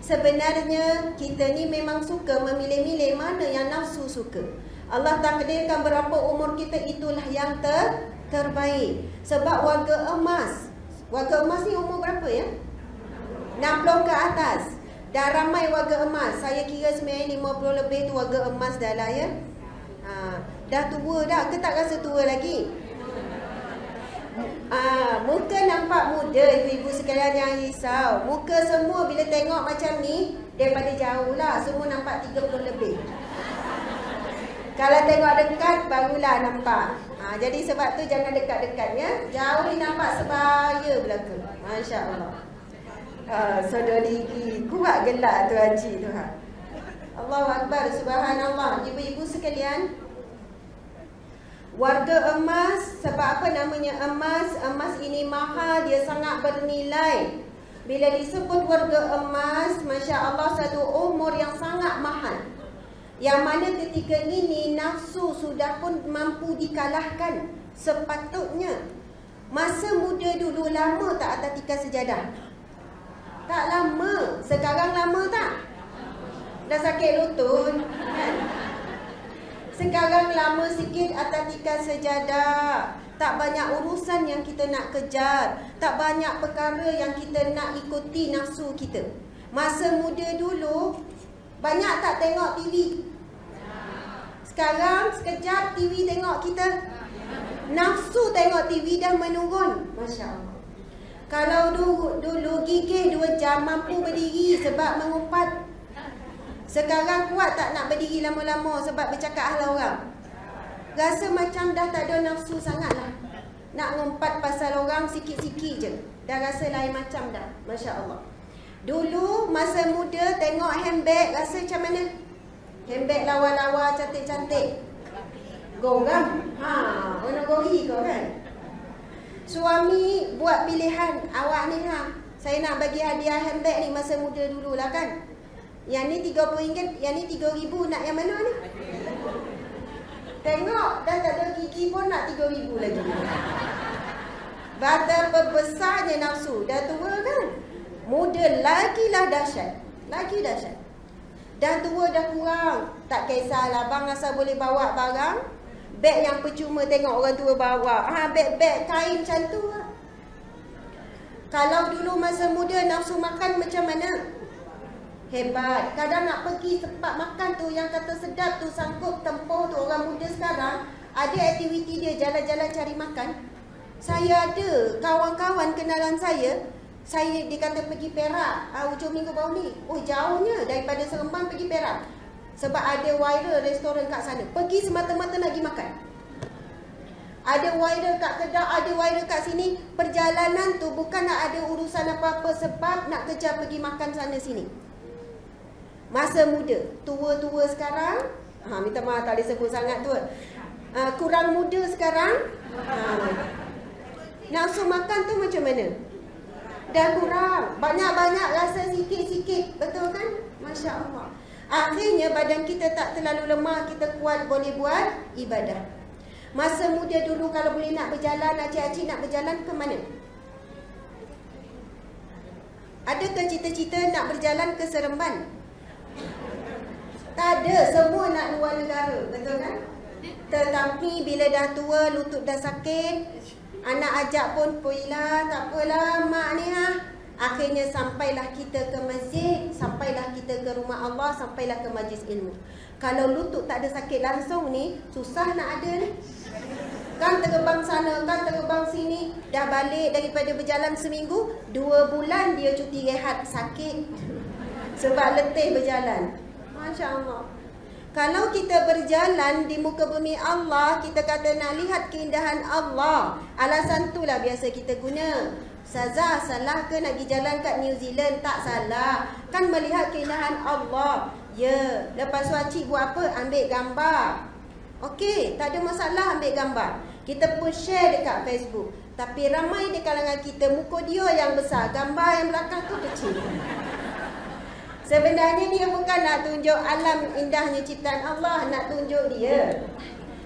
Sebenarnya kita ni memang suka memilih-milih mana yang nafsu suka. Allah takdirkan berapa umur kita, itulah yang terbaik. Sebab warga emas ni umur berapa ya? 60 ke atas. Dah ramai warga emas. Saya kira sebenarnya 50 lebih tu warga emas dah lah ya. Dah tua dah ke tak rasa tua lagi? Muka nampak muda, ibu-ibu sekalian, jangan risau. Muka semua bila tengok macam ni, daripada jauh lah semua nampak 30 lebih. Kalau tengok dekat barulah nampak. Jadi sebab tu jangan dekat-dekat ya. Jauh ni nampak sebaya belaka. Masya Allah. Saudari kuat gelak tu haji tu Allahu Akbar, subhanallah. Ibu-ibu sekalian, warga emas, sebab apa namanya emas? Emas ini mahal, dia sangat bernilai. Bila disebut warga emas, Masya Allah, satu umur yang sangat mahal, yang mana ketika ini nafsu sudah pun mampu dikalahkan. Sepatutnya masa muda dulu lama tak atas tikar sejadah? Tak lama. Sekarang lama tak? Dah sakit lutut kan? Sekarang lama sikit atas tikar sejadah. Tak banyak urusan yang kita nak kejar, tak banyak perkara yang kita nak ikuti nafsu kita. Masa muda dulu banyak tak tengok TV? Sekarang sekejap TV tengok kita. Nafsu tengok TV dah menurun. Masya Allah. Kalau dulu gigih 2 jam mampu berdiri sebab mengumpat. Sekarang kuat tak nak berdiri lama-lama sebab bercakap hal orang? Rasa macam dah tak ada nafsu sangat lah. Nak ngumpat pasal orang sikit-sikit je, dah rasa lain macam dah. Masya Allah. Dulu masa muda tengok handbag rasa macam mana? Handbag lawa-lawa cantik-cantik. Gorang. Warna gori kau kan? Suami buat pilihan, awak ni saya nak bagi hadiah handbag ni masa muda dulu lah kan. Yang ni RM30, yang ni RM3,000, nak yang mana ni? Tengok dah tak ada gigi pun nak RM3,000 lagi. Betapa besarnya nafsu. Dah tua kan? Muda lagilah dahsyat. Lagi dahsyat. Dah tua dah kurang, tak kisahlah, bang asal boleh bawa barang. Beg yang percuma tengok orang tua bawa. Beg-beg kain macam tu lah. Kalau dulu masa muda nafsu makan macam mana? Hebat. Kadang nak pergi tempat makan tu yang kata sedap tu, sanggup tempoh tu. Orang muda sekarang ada aktiviti dia jalan-jalan cari makan. Saya ada kawan-kawan kenalan saya dia kata pergi Perak hujung minggu baru ni. Jauhnya daripada Seremban pergi Perak. Sebab ada viral restoran kat sana. Pergi semata-mata nak pergi makan. Ada viral kat Kedah, ada viral kat sini. Perjalanan tu bukan nak ada urusan apa-apa, sebab nak kejar pergi makan sana sini. Masa muda. Tua-tua sekarang, minta maaf tak disebut sangat tua, kurang muda sekarang, nafsu makan tu macam mana? Dah kurang. Banyak-banyak rasa sikit-sikit. Betul kan? Masya Allah. Akhirnya badan kita tak terlalu lemah, kita kuat, boleh buat ibadah. Masa muda dulu kalau boleh nak berjalan, acik-acik nak berjalan ke mana? Adakah cita-cita nak berjalan ke Seremban? Tak ada, semua nak luar negara, betul kan? Tetapi bila dah tua, lutut dah sakit, anak ajak pun, poilah, tak apalah mak ni Akhirnya sampailah kita ke masjid, sampailah kita ke rumah Allah, sampailah ke majlis ilmu. Kalau lutut tak ada sakit langsung ni, susah nak ada ni. Kan terbang sana, kan terbang sini. Dah balik daripada berjalan seminggu, 2 bulan dia cuti rehat sakit. Sebab letih berjalan. Masya Allah. Kalau kita berjalan di muka bumi Allah, kita kata nak lihat keindahan Allah, alasan itulah biasa kita guna. Ustazah, salah ke nak pergi jalan kat New Zealand? Tak salah. Kan melihat keindahan Allah. Ya. Lepas tu acik buat apa? Ambil gambar. Okey, tak ada masalah ambil gambar. Kita pun share dekat Facebook. Tapi ramai di kalangan kita, muka dia yang besar, gambar yang belakang tu kecil. Sebenarnya dia bukan nak tunjuk alam indahnya ciptaan Allah, nak tunjuk dia.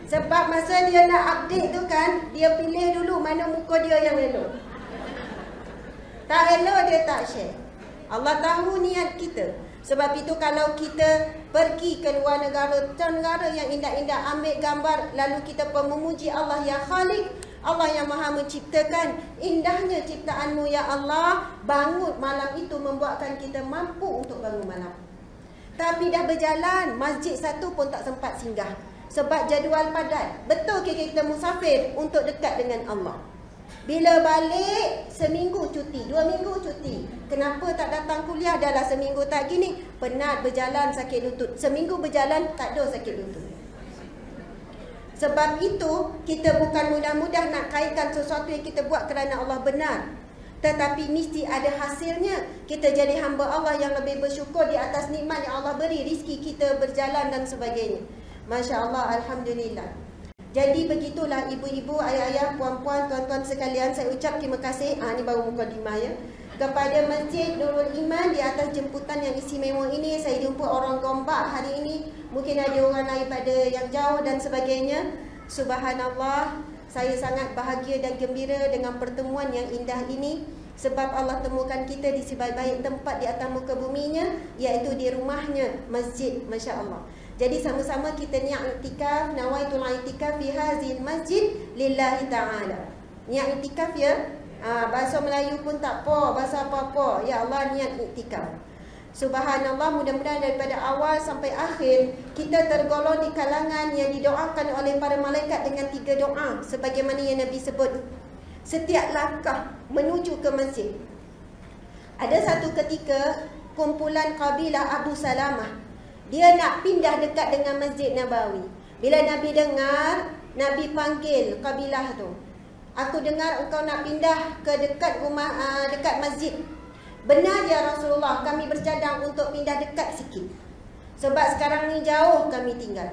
Sebab masa dia nak update tu kan, dia pilih dulu mana muka dia yang elok. Tak elok dia tak share. Allah tahu niat kita. Sebab itu kalau kita pergi ke luar negara, negara yang indah-indah, ambil gambar, lalu kita pun memuji Allah yang Khalik, Allah yang Maha menciptakan. Indahnya ciptaanmu ya Allah. Bangun malam itu membuatkan kita mampu untuk bangun malam. Tapi dah berjalan, masjid satu pun tak sempat singgah. Sebab jadual padat. Betul kita musafir untuk dekat dengan Allah. Bila balik, seminggu cuti, 2 minggu cuti. Kenapa tak datang kuliah? Dah lah seminggu tak gini. Penat berjalan, sakit lutut. Seminggu berjalan, tak ada sakit lutut. Sebab itu, kita bukan mudah-mudah nak kaitkan sesuatu yang kita buat kerana Allah benar. Tetapi mesti ada hasilnya. Kita jadi hamba Allah yang lebih bersyukur di atas nikmat yang Allah beri. Rizki kita berjalan dan sebagainya. Masya Allah, Alhamdulillah. Jadi begitulah ibu-ibu, ayah-ayah, puan-puan, tuan-tuan sekalian. Saya ucap terima kasih. Ini baru mukadimah ya. Kepada Masjid Nurul Iman di atas jemputan yang istimewa ini. Saya jumpa orang Gombak hari ini. Mungkin ada orang lain pada yang jauh dan sebagainya. Subhanallah. Saya sangat bahagia dan gembira dengan pertemuan yang indah ini. Sebab Allah temukan kita di sebaik-baik tempat di atas muka buminya, iaitu di rumahnya, masjid. Masya Allah. Jadi sama-sama kita niat iktikaf, nawaitul iktikaf fi hazil masjid lillahi ta'ala. Niat iktikaf ya. Bahasa Melayu pun tak apa, bahasa apa-apa. Ya Allah, niat iktikaf. Subhanallah, mudah-mudahan daripada awal sampai akhir kita tergolong di kalangan yang didoakan oleh para malaikat dengan 3 doa sebagaimana yang Nabi sebut. Setiap langkah menuju ke masjid. Ada satu ketika kumpulan kabilah Abu Salamah, dia nak pindah dekat dengan Masjid Nabawi. Bila Nabi dengar, Nabi panggil kabilah tu. Aku dengar engkau nak pindah ke dekat rumah, dekat masjid. Benar ya Rasulullah, kami bercadang untuk pindah dekat sikit. Sebab sekarang ni jauh kami tinggal.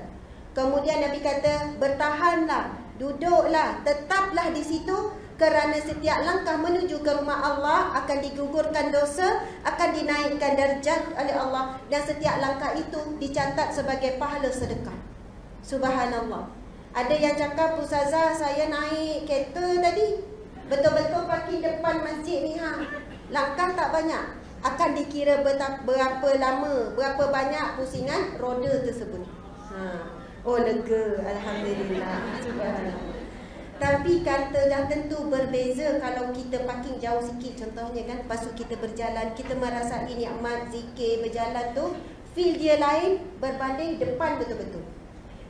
Kemudian Nabi kata, bertahanlah, duduklah, tetaplah di situ. Kerana setiap langkah menuju ke rumah Allah akan digugurkan dosa, akan dinaikkan darjat oleh Allah. Dan setiap langkah itu dicatat sebagai pahala sedekah. Subhanallah. Ada yang cakap, Ustazah, saya naik kereta tadi, betul-betul parking depan masjid ni langkah tak banyak. Akan dikira berapa lama, berapa banyak pusingan roda tersebut. Oh lega, Alhamdulillah. Subhanallah. Tapi kata dah tentu berbeza kalau kita parking jauh sikit contohnya kan. Lepas tu kita berjalan, kita merasai nikmat zikir berjalan tu, feel dia lain berbanding depan betul-betul.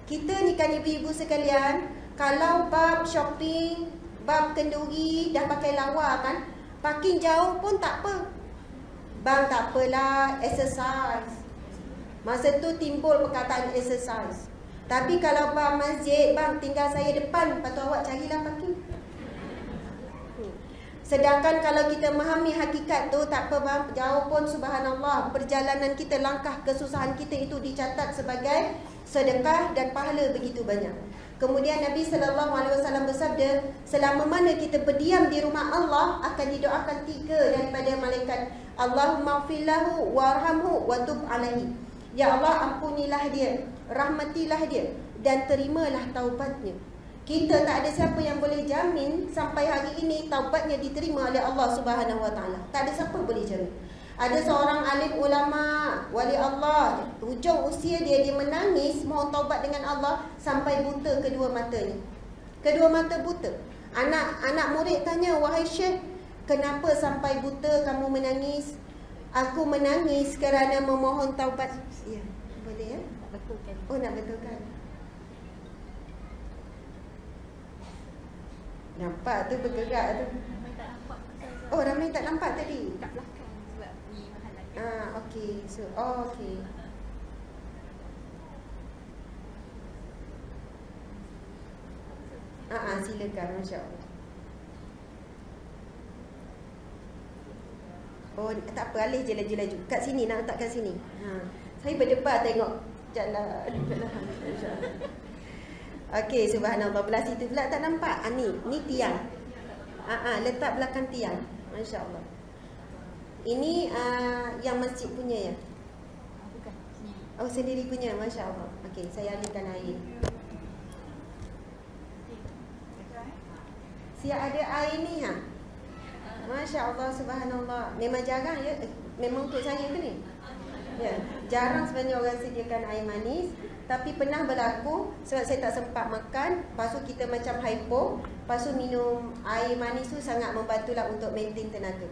Kita ni kan ibu-ibu sekalian, kalau bab shopping, bab kenduri dah pakai lawa kan, parking jauh pun tak apa. Bang tak apalah, exercise. Masa tu timbul perkataan exercise. Tapi kalau bang masjid, bang tinggal saya depan, lepas tu awak carilah parking. Sedangkan kalau kita memahami hakikat tu, tak apa bang, jauh pun subhanallah, perjalanan kita, langkah kesusahan kita itu dicatat sebagai sedekah dan pahala begitu banyak. Kemudian Nabi SAW bersabda, selama mana kita berdiam di rumah Allah, akan didoakan 3 daripada malaikat. Allahumma gfirlahu warhamhu wa tub alaihi. Ya Allah, ampunilah dia, rahmatilah dia, dan terimalah taubatnya. Kita tak ada siapa yang boleh jamin sampai hari ini taubatnya diterima oleh Allah Subhanahu Wa Taala. Tak ada siapa boleh jamin. Ada seorang alim ulama, wali Allah, hujung usia dia menangis mohon taubat dengan Allah sampai buta kedua matanya. Kedua mata buta. Anak murid tanya, wahai Syekh, kenapa sampai buta kamu menangis? Aku menangis kerana memohon taubat. Ya, boleh ya? Betulkan. Oh, nak betulkan. Nampak tu bergerak tu. Ramai tak nampak. Oh, ramai tak nampak tadi. Kat belakang sebab ni menghalang. Okey. So, okey. Silakan, masya-Allah. Oh, tak apa, alih je laju-laju. Kat sini, nak letak kat sini. Saya berdebar tengok jalan. Okey, subhanallah. Belah situ pula tak nampak. Ni tiang. Letak belakang tiang. Masya-Allah. Ini yang masjid punya ya? Bukan, sendiri. Oh, sendiri punya. Masya-Allah. Okey, saya alihkan air. Siap ada air ni Masya Allah, subhanallah. Memang jarang ya. memang untuk saya ke ni? Ya, jarang sebenarnya orang sediakan air manis. Tapi pernah berlaku sebab saya tak sempat makan. Lepas tu kita macam hypo. Lepas tu minum air manis tu sangat membantulah untuk maintain tenaga.